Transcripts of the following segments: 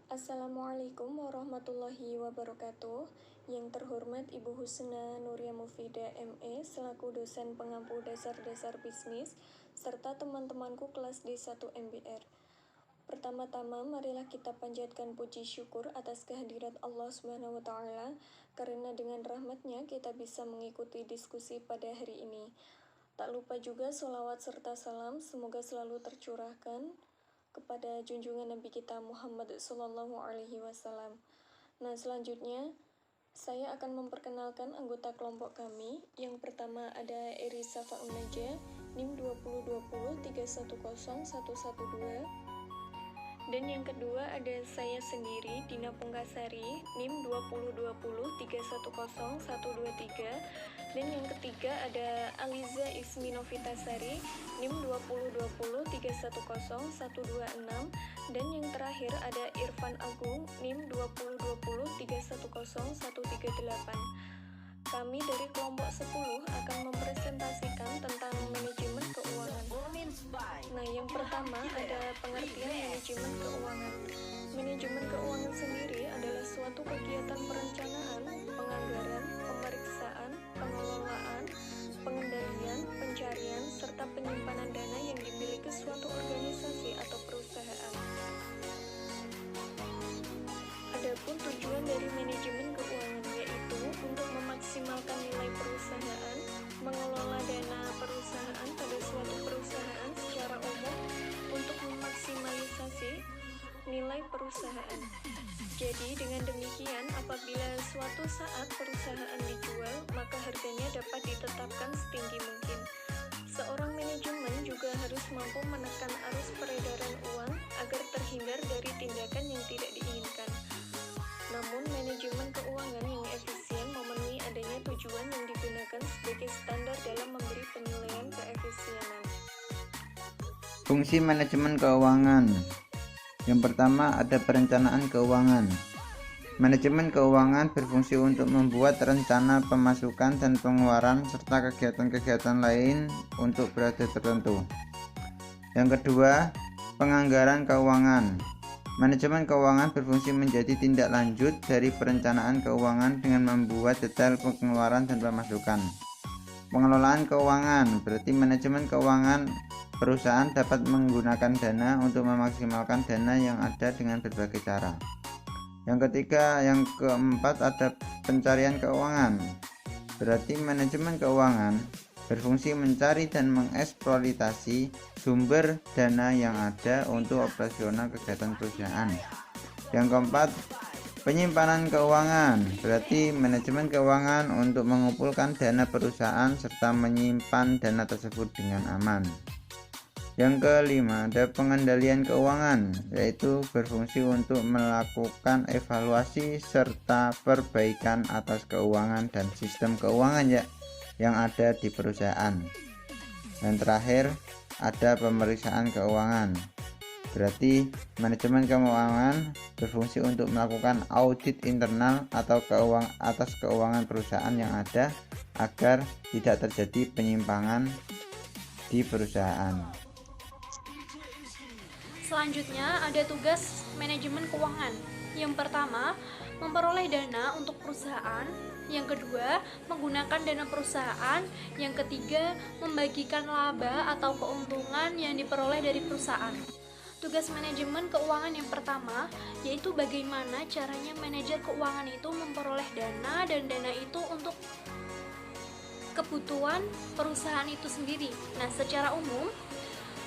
Assalamualaikum warahmatullahi wabarakatuh. Yang terhormat Ibu Husna Nuria Mufida ME selaku dosen pengampu dasar-dasar bisnis serta teman-temanku kelas D1 MBR. Pertama-tama marilah kita panjatkan puji syukur atas kehadirat Allah Subhanahu wa taala karena dengan rahmatnya kita bisa mengikuti diskusi pada hari ini. Tak lupa juga sholawat serta salam semoga selalu tercurahkan kepada junjungan Nabi kita Muhammad Sallallahu Alaihi Wasallam. Nah, selanjutnya saya akan memperkenalkan anggota kelompok kami. Yang pertama ada Eri Safaun Naja, NIM 20203101112. Dan yang kedua ada saya sendiri, Dina Pungkasari, NIM 20203101123. Dan yang ketiga ada Aliza Ismi Novitasari, NIM 20203101126. Dan yang terakhir ada Irfan Agung, NIM 20203101138. Kami dari kelompok 10 akan mempresentasikan tentang manajemen keuangan. Nah, yang pertama ada pengertian manajemen keuangan. Manajemen keuangan sendiri adalah suatu kegiatan perencanaan, penganggaran, pemeriksaan, pengelolaan, pengendalian, pencarian, serta penyimpanan dana yang dimiliki suatu organisasi atau perusahaan. Adapun tujuan dari manajemen keuangan yaitu untuk memaksimalkan nilai perusahaan, mengelola dana perusahaan pada suatu perusahaan secara umum untuk memaksimalisasi nilai perusahaan. Jadi dengan demikian apabila suatu saat perusahaan dijual, maka harganya dapat ditetapkan setinggi mungkin. Seorang manajemen juga harus mampu menekan arus peredaran uang agar terhindar dari tindakan yang tidak diinginkan. Namun, manajemen keuangan yang efisien memenuhi adanya tujuan yang digunakan sebagai standar dalam memberi penilaian keefisienan. Fungsi manajemen keuangan. Yang pertama ada perencanaan keuangan. Manajemen keuangan berfungsi untuk membuat rencana pemasukan dan pengeluaran serta kegiatan-kegiatan lain untuk periode tertentu. Yang kedua, penganggaran keuangan. Manajemen keuangan berfungsi menjadi tindak lanjut dari perencanaan keuangan dengan membuat detail pengeluaran dan pemasukan. Pengelolaan keuangan berarti manajemen keuangan perusahaan dapat menggunakan dana untuk memaksimalkan dana yang ada dengan berbagai cara. Yang keempat ada pencarian keuangan. Berarti manajemen keuangan berfungsi mencari dan mengeksploitasi sumber dana yang ada untuk operasional kegiatan perusahaan. Yang keempat, penyimpanan keuangan. Berarti manajemen keuangan untuk mengumpulkan dana perusahaan serta menyimpan dana tersebut dengan aman. Yang kelima, ada pengendalian keuangan, yaitu berfungsi untuk melakukan evaluasi serta perbaikan atas keuangan dan sistem keuangan yang ada di perusahaan. Dan terakhir, ada pemeriksaan keuangan. Berarti manajemen keuangan berfungsi untuk melakukan audit internal atau atas keuangan perusahaan yang ada agar tidak terjadi penyimpangan di perusahaan. Selanjutnya ada tugas manajemen keuangan. Yang pertama, memperoleh dana untuk perusahaan. Yang kedua, menggunakan dana perusahaan. Yang ketiga, membagikan laba atau keuntungan yang diperoleh dari perusahaan. Tugas manajemen keuangan yang pertama yaitu bagaimana caranya manajer keuangan itu memperoleh dana, dan dana itu untuk kebutuhan perusahaan itu sendiri. Nah, secara umum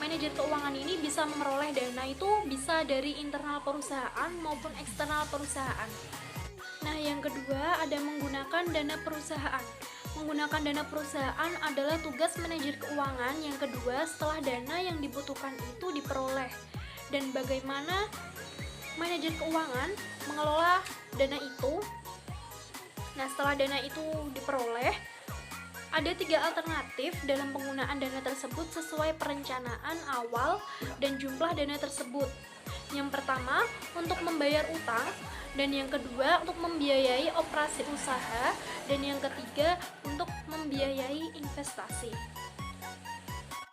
manajer keuangan ini bisa memperoleh dana itu bisa dari internal perusahaan maupun eksternal perusahaan. Nah, yang kedua ada menggunakan dana perusahaan. Menggunakan dana perusahaan adalah tugas manajer keuangan yang kedua setelah dana yang dibutuhkan itu diperoleh. Dan bagaimana manajer keuangan mengelola dana itu? Nah, setelah dana itu diperoleh, ada 3 alternatif dalam penggunaan dana tersebut sesuai perencanaan awal dan jumlah dana tersebut. Yang pertama, untuk membayar utang, dan yang kedua untuk membiayai operasi usaha, dan yang ketiga untuk membiayai investasi.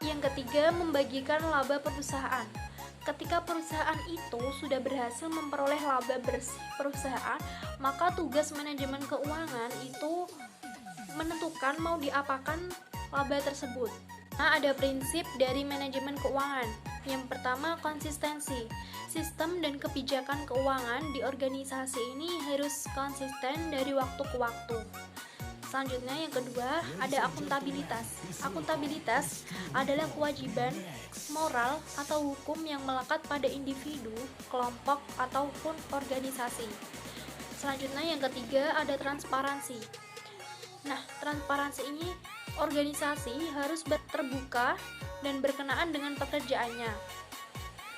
Yang ketiga, membagikan laba perusahaan. Ketika perusahaan itu sudah berhasil memperoleh laba bersih perusahaan, maka tugas manajemen keuangan itu menentukan mau diapakan laba tersebut. Nah, ada prinsip dari manajemen keuangan. Yang pertama, konsistensi. Sistem dan kebijakan keuangan di organisasi ini harus konsisten dari waktu ke waktu. Selanjutnya yang kedua, ada akuntabilitas. Akuntabilitas adalah kewajiban moral atau hukum yang melekat pada individu, kelompok, ataupun organisasi. Selanjutnya yang ketiga, ada transparansi. Nah, transparansi ini organisasi harus terbuka dan berkenaan dengan pekerjaannya,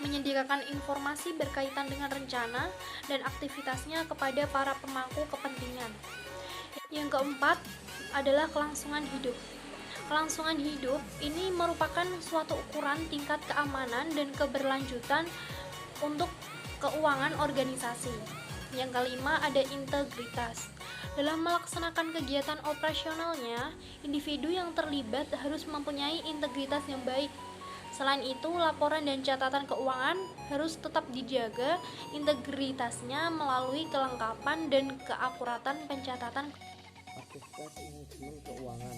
menyediakan informasi berkaitan dengan rencana dan aktivitasnya kepada para pemangku kepentingan. Yang keempat adalah kelangsungan hidup. Kelangsungan hidup ini merupakan suatu ukuran tingkat keamanan dan keberlanjutan untuk keuangan organisasi. Yang kelima ada integritas. Dalam melaksanakan kegiatan operasionalnya, individu yang terlibat harus mempunyai integritas yang baik. Selain itu, laporan dan catatan keuangan harus tetap dijaga integritasnya melalui kelengkapan dan keakuratan pencatatan. Aktivitas manajemen keuangan.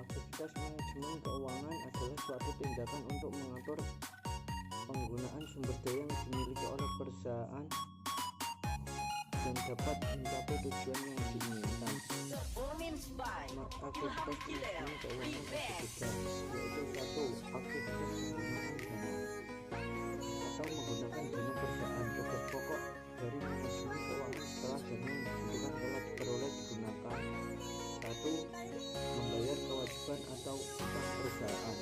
Aktivitas manajemen keuangan adalah suatu tindakan untuk mengatur penggunaan sumber daya yang dimiliki oleh perusahaan dan dapat mencapai tujuan yang diinginkan. Aktivitas manajemen keuangan ada 3, yaitu 1. Aktivitas penggunaan dana atau menggunakan dana perusahaan. Tugas pokok dari manajemen keuangan setelah dana yang dibutuhkan telah diperoleh digunakan. 1. Membayar kewajiban atau utang perusahaan.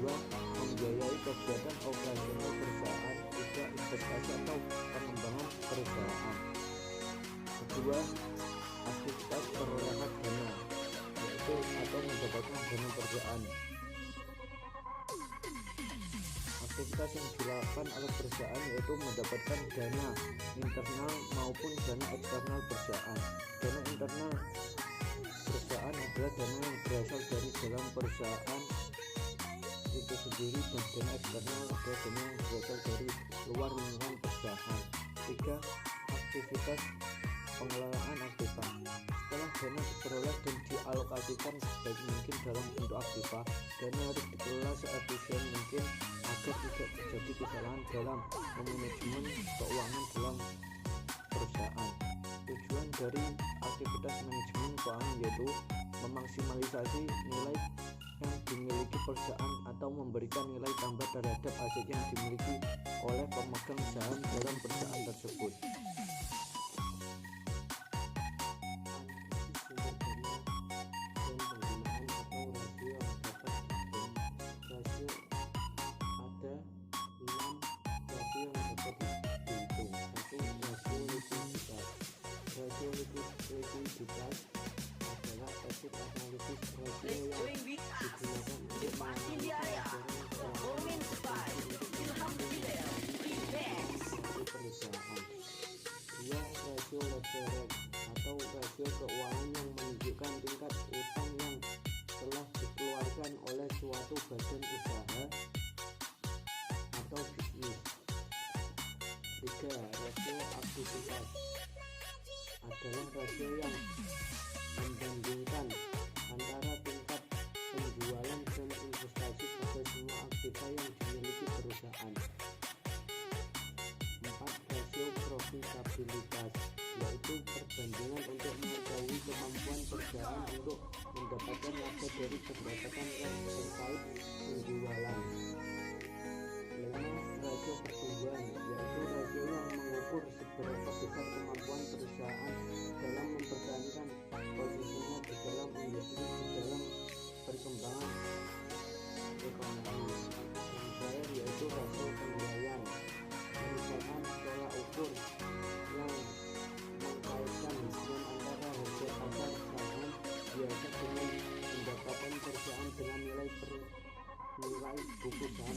2. Membiayai kegiatan operasional perusahaan. 3. Investasi atau pengembangan perusahaan. Kedua, aktivitas perolehan dana, yaitu atau mendapatkan dana perusahaan. Aktivitas yang dilakukan oleh perusahaan yaitu mendapatkan dana internal maupun dana eksternal perusahaan. Dana internal perusahaan adalah dana yang berasal dari dalam perusahaan itu sendiri, dan dana eksternal adalah dana yang berasal dari luar lingkungan perusahaan. 3. Aktivitas pengelolaan aktiva. Setelah dana diperoleh dan dialokasikan sebaik mungkin dalam bentuk aktiva, dana harus dikelola seefisien mungkin agar tidak terjadi kesalahan dalam manajemen keuangan dalam perusahaan. Tujuan dari aktivitas manajemen keuangan yaitu memaksimalisasi nilai yang dimiliki perusahaan atau memberikan nilai tambah terhadap aset yang dimiliki oleh pemegang saham dalam perusahaan tersebut. Likuiditas adalah teknik analisis rasio yang digunakan untuk menganalisis laporan perusahaan. 2. Rasio leverage atau rasio keuangan yang menunjukkan tingkat utang yang telah dikeluarkan oleh suatu badan usaha atau bisnis. 3. Rasio aktivitas adalah rasio yang membandingkan antara tingkat penjualan dan investasi pada semua aktiva yang dimiliki perusahaan. 4. Rasio profitabilitas, yaitu perbandingan untuk mengetahui kemampuan perusahaan untuk mendapatkan laba dari pendapatan yang terkait penjualan. 5. Rasio pertumbuhan, yaitu rasio yang mengukur seberapa besar kemampuan perusahaan dalam mempertahankan posisinya di dalam industri di dalam perkembangan ekonomi. Yang terakhir yaitu rasio penilaian, merupakan tolak ukur yang mengkaitkan hubungan antara harga pasar saham biasa dengan pendapatan perusahaan dengan nilai buku saham